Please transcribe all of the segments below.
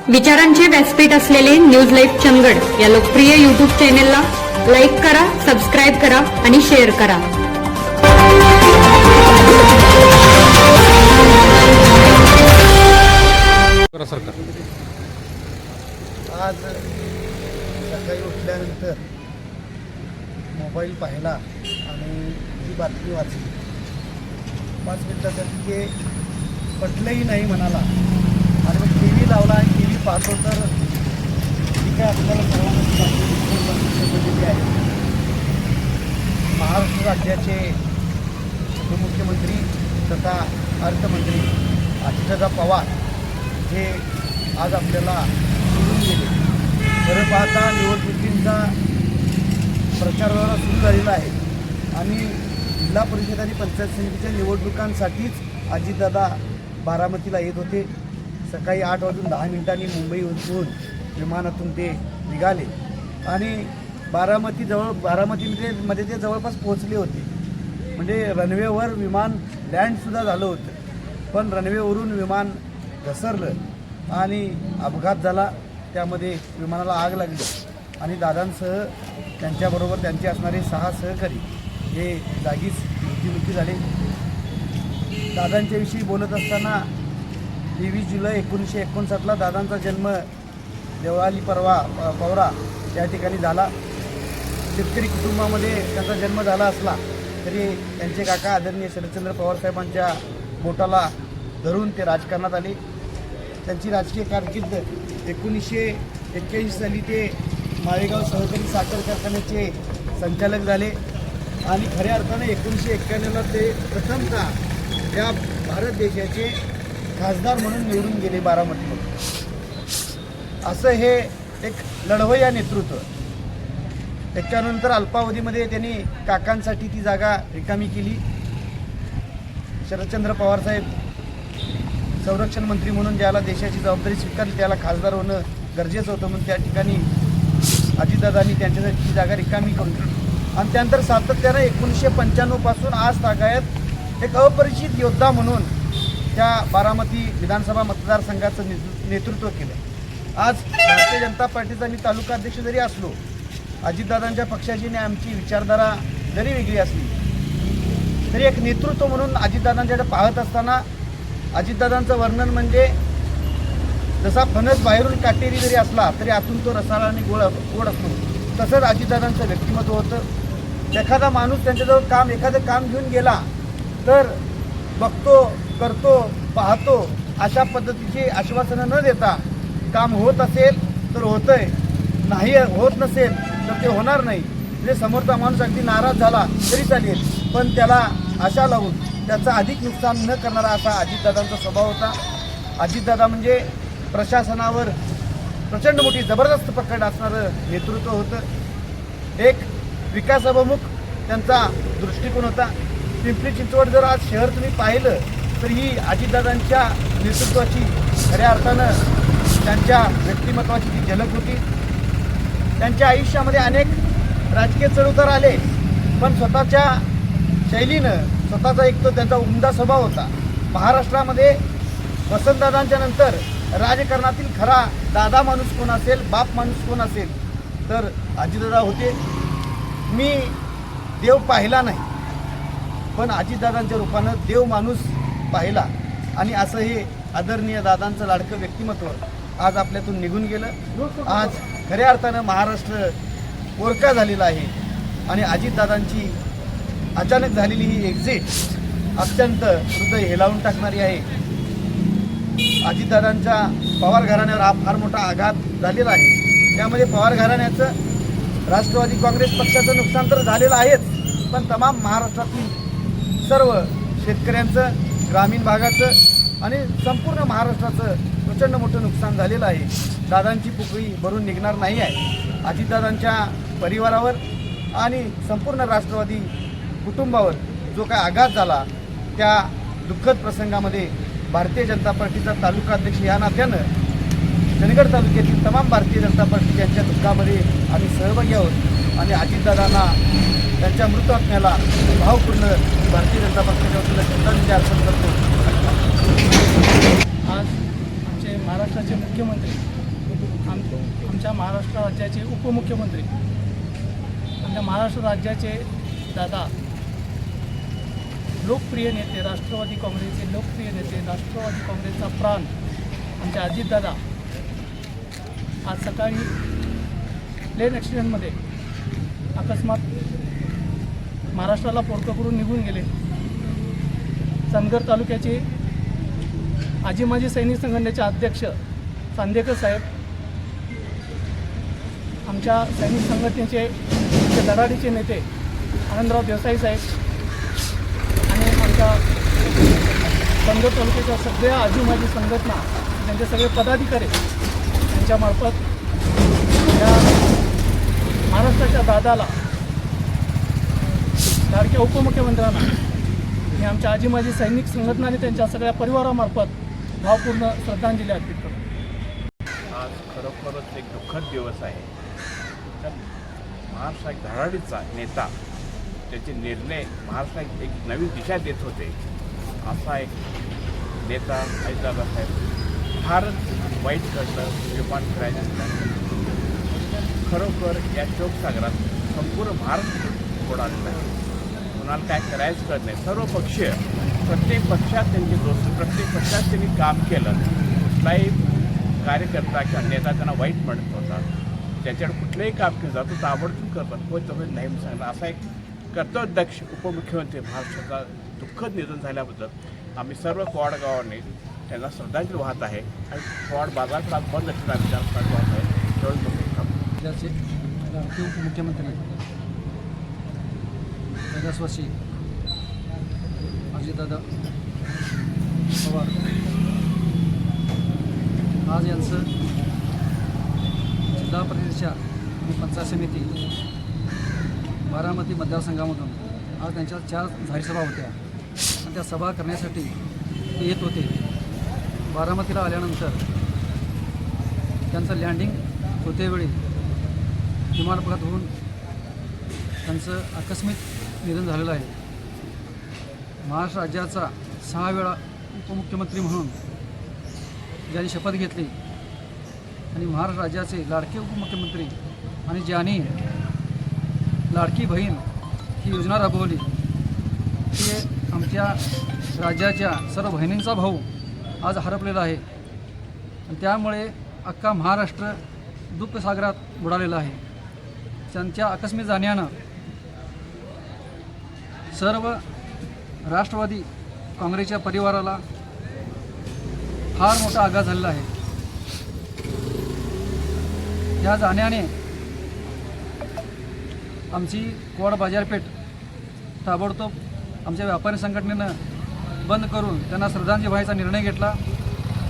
विचारांचे व्यासपीठ असलेले न्यूज लाईव्ह चंदगड या लोकप्रिय यूट्यूब चॅनेलला लाईक करा, सबस्क्राईब करा आणि शेअर करा. आज सकाळी उठल्यानंतर मोबाईल पाहिला आणि ही बातमी वाचली. 5 मिनिटासाठी ते पटलंही नाही म्हणाला आणि मग टी व्ही लावला आणि टी व्ही पाहतो तर जी काय आपल्याला सर्वांना दिलेली आहे. महाराष्ट्र राज्याचे उपमुख्यमंत्री तथा अर्थमंत्री अजितदादा पवार हे आज आपल्याला सोडून गेले. खरं पाहता निवडणुकींचा प्रचार सुरू झालेला आहे आणि जिल्हा परिषद आणि पंचायत समितीच्या निवडणुकांसाठीच अजितदादा बारामतीला येत होते. सकाळी 8:10 मुंबईहून विमानातून ते निघाले आणि बारामतीमध्ये ते जवळपास पोहोचले होते. म्हणजे रनवेवर विमान लँडसुद्धा झालं होतं, पण रनवेवरून विमान घसरलं आणि अपघात झाला. त्यामध्ये विमानाला आग लागली आणि दादांसह त्यांच्याबरोबर त्यांचे असणारे 6 सहकारी हे जागीच मृत्युमुखी झाले. दादांच्याविषयी बोलत असताना 23 जुलै 1959ला दादांचा जन्म देवळाली पवरा या ठिकाणी झाला. शेतकरी कुटुंबामध्ये त्यांचा जन्म झाला असला तरी त्यांचे काका आदरणीय शरदचंद्र पवारसाहेबांच्या बोटाला धरून ते राजकारणात आले. त्यांची राजकीय कारकीर्द 1981 साली ते माळेगाव सहकारी साखर कारखान्याचे संचालक झाले आणि खऱ्या अर्थाने 1991ला ते प्रथमतः या भारत देशाचे खासदार म्हणून निवडून गेले बारामतीमध्ये. असं हे एक लढवय्या नेतृत्व. त्याच्यानंतर अल्पावधीमध्ये त्यांनी काकांसाठी ती जागा रिकामी केली. शरदचंद्र पवारसाहेब संरक्षण मंत्री म्हणून ज्याला देशाची जबाबदारी स्वीकारली त्याला खासदार होणं गरजेचं होतं, म्हणून त्या ठिकाणी अजितदादांनी त्यांच्यासाठी ती जागा रिकामी करून दिली. आणि त्यानंतर सातत्यानं 1995 पासून आज तागायत एक अपरिचित योद्धा म्हणून त्या बारामती विधानसभा मतदारसंघाचं नेतृत्व केलं. आज भारतीय जनता पार्टीचा मी तालुका अध्यक्ष जरी असलो, अजितदादांच्या पक्षाची आणि आमची विचारधारा जरी वेगळी असली तरी एक नेतृत्व म्हणून अजितदादांच्याकडे पाहत असताना अजितदादांचं वर्णन म्हणजे जसा फणस बाहेरून काटेरी जरी असला तरी आतून तो रसाळ आणि गोड असतो, तसंच अजितदादांचं व्यक्तिमत्व होतं. एखादा माणूस त्यांच्याजवळ एखादं काम घेऊन गेला तर बघतो, करतो, पाहतो अशा पद्धतीची आश्वासनं न देता काम होत असेल तर होतंय, नाही होत नसेल तर ते होणार नाही. म्हणजे समोरचा माणूस अगदी नाराज झाला तरी चालेल, पण त्याला आशा लावून त्याचं अधिक नुकसान न करणारा असा अजितदादांचा स्वभाव होता. अजितदादा म्हणजे प्रशासनावर प्रचंड मोठी जबरदस्त पकड असणारं नेतृत्व होतं. एक विकासाभिमुख त्यांचा दृष्टिकोन होता. पिंपरी चिंचवड जर आज शहर तुम्ही पाहिलं तर ही अजितदादांच्या नेतृत्वाची खऱ्या अर्थानं त्यांच्या व्यक्तिमत्वाची ती झलक होती. त्यांच्या आयुष्यामध्ये अनेक राजकीय चढउतार आले, पण स्वतःच्या शैलीनं स्वतःचा एक तो त्यांचा उमदा स्वभाव होता. महाराष्ट्रामध्ये वसंतदादांच्या नंतर राजकारणातील खरा दादा माणूस कोण असेल, बाप माणूस कोण असेल तर अजितदादा होते. मी देव पाहिला नाही, पण अजितदादांच्या रूपानं देव माणूस पाहिला आणि असं हे आदरणीय दादांचं लाडकं व्यक्तिमत्व आज आपल्यातून निघून गेलं. आज खऱ्या अर्थानं महाराष्ट्र पोरका झालेला आहे आणि अजितदादांची अचानक झालेली ही एक्झिट अत्यंत हृदय हेलावून टाकणारी आहे. अजितदादांच्या पवार घराण्यावर हा फार मोठा आघात झालेला आहे. त्यामध्ये पवार घराण्याचं राष्ट्रवादी काँग्रेस पक्षाचं नुकसान तर झालेलं आहेच, पण तमाम महाराष्ट्रातील सर्व शेतकऱ्यांचं, ग्रामीण भागाचं आणि संपूर्ण महाराष्ट्राचं प्रचंड मोठं नुकसान झालेलं आहे. दादांची पुकळी भरून निघणार नाही आहे. अजितदादांच्या परिवारावर आणि संपूर्ण राष्ट्रवादी कुटुंबावर जो काय आघात झाला त्या दुःखद प्रसंगामध्ये भारतीय जनता पार्टीचा तालुका अध्यक्ष या नात्यानं चंदगड तालुक्यातील तमाम भारतीय जनता पार्टी यांच्या दुःखामध्ये आम्ही सहभागी आहोत आणि अजितदादांना त्यांच्या मृत आत्म्याला भावपूर्ण भारतीय जनता पक्षाच्या वतीनं श्रद्धांजली अर्पण करतो. आज आमचे महाराष्ट्राचे मुख्यमंत्री, आमच्या महाराष्ट्र राज्याचे उपमुख्यमंत्री, आमच्या महाराष्ट्र राज्याचे दादा, लोकप्रिय नेते, राष्ट्रवादी काँग्रेसचे लोकप्रिय नेते, राष्ट्रवादी काँग्रेसचा प्राण आमचे अजितदादा आज सकाळी प्लेन ॲक्सिडेंटमध्ये अकस्मात महाराष्ट्राला पोरकं करून निघून गेले. चंदगड तालुक्याचे आजी माजी सैनिक संघटनेचे अध्यक्ष चांदेकर साहेब, आमच्या सैनिक संघटनेचे धडाडीचे नेते आनंदराव देसाई साहेब आणि आमच्या चंदगड तालुक्याच्या सगळ्या आजी माजी संघटना, त्यांचे सगळे पदाधिकारी यांच्यामार्फत या महाराष्ट्राच्या दादाला, लाडक्या उपमुख्यमंत्र्यांना मी आमच्या आजी माजी सैनिक संघटना आणि त्यांच्या सगळ्या परिवारामार्फत भावपूर्ण श्रद्धांजली अर्पित करतो. आज खरोखरच एक दुःखद दिवस आहे. तर महाराष्ट्र एक धडाडीचा नेता, त्याचे निर्णय महाराष्ट्रात एक नवीन दिशा देत होते, असा एक नेता अजितदादा साहेब फारच वाईट घडलं. विमान करायचं खरोखर या शोकसागरात संपूर्ण महाराष्ट्र बुडालेला आहे. कुणाला काय करायचं कळत नाही. सर्व पक्षीय, प्रत्येक पक्षात त्यांचे दोस्त, प्रत्येक पक्षात त्यांनी काम केलं. कुठलाही कार्यकर्ता किंवा नेता त्यांना वाईट म्हणत होता, त्याच्याकडे कुठलंही काम केलं जातं ताबडतोब करतात. होय तुम्ही नाही सांगणार. असा एक कर्तव्यदक्ष उपमुख्यमंत्री महाराष्ट्राचा दुःखद निधन झाल्याबद्दल आम्ही सर्व क्वाड गावाने त्यांना श्रद्धांजली वाहत आहे. आणि क्वाड बाजारपेठ आज बंद असल्याने आम्ही त्यांना श्रद्धांजली वाहत आहे. राज्याचे लाडके उपमुख्यमंत्री कैलासवासी अजितदादा पवार आज यांचं जिल्हा परिषदेच्या आणि पंचायत समिती बारामती मतदारसंघामधून आज त्यांच्या 4 जाहीर सभा होत्या आणि त्या सभा करण्यासाठी ते येत होते. बारामतीला आल्यानंतर त्यांचं लँडिंग होतेवेळी विमान अपघात होऊन त्यांचं आकस्मिक निधन झालेलं आहे. महाराष्ट्र राज्याचा 6 वेळा उपमुख्यमंत्री म्हणून ज्यांनी शपथ घेतली आणि महाराष्ट्र राज्याचे लाडके उपमुख्यमंत्री आणि ज्यांनी लाडकी बहीण ही योजना राबवली, ते आमच्या राज्याच्या सर्व बहिणींचा भाऊ आज हरपलेला आहे. आणि त्यामुळे अख्खा महाराष्ट्र दुःखसागरात बुडालेला आहे. त्यांच्या आकस्मिक जाण्यानं सर्व राष्ट्रवादी काँग्रेसच्या परिवाराला फार मोठा आघात झालेला आहे. या जाण्याने आमची क्वाड बाजारपेठ ताबडतोब आमच्या व्यापारी संघटनेनं बंद करून त्यांना श्रद्धांजली वाहायचा निर्णय घेतला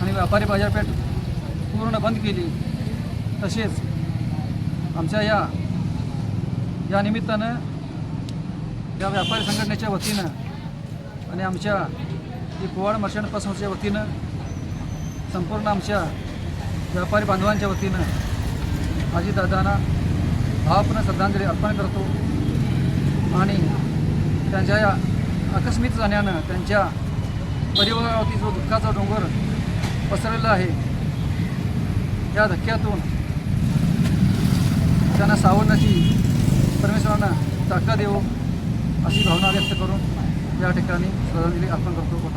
आणि व्यापारी बाजारपेठ पूर्ण बंद केली. तसेच आमच्या या निमित्तानं या व्यापारी संघटनेच्या वतीनं आणि आमच्या क्वाड मर्चंट पसंतच्या वतीनं संपूर्ण आमच्या व्यापारी बांधवांच्या वतीनं अजितदादांना भावपूर्ण श्रद्धांजली अर्पण करतो. आणि त्यांच्या या आकस्मिक जाण्यानं त्यांच्या परिवारावरती जो दुःखाचा डोंगर पसरलेला आहे, या धक्क्यातून त्यांना सावरण्याची परमेश्वरांना ताकद देवो अशी भावना व्यक्त करून या ठिकाणी श्रद्धांजली अर्पण करतो.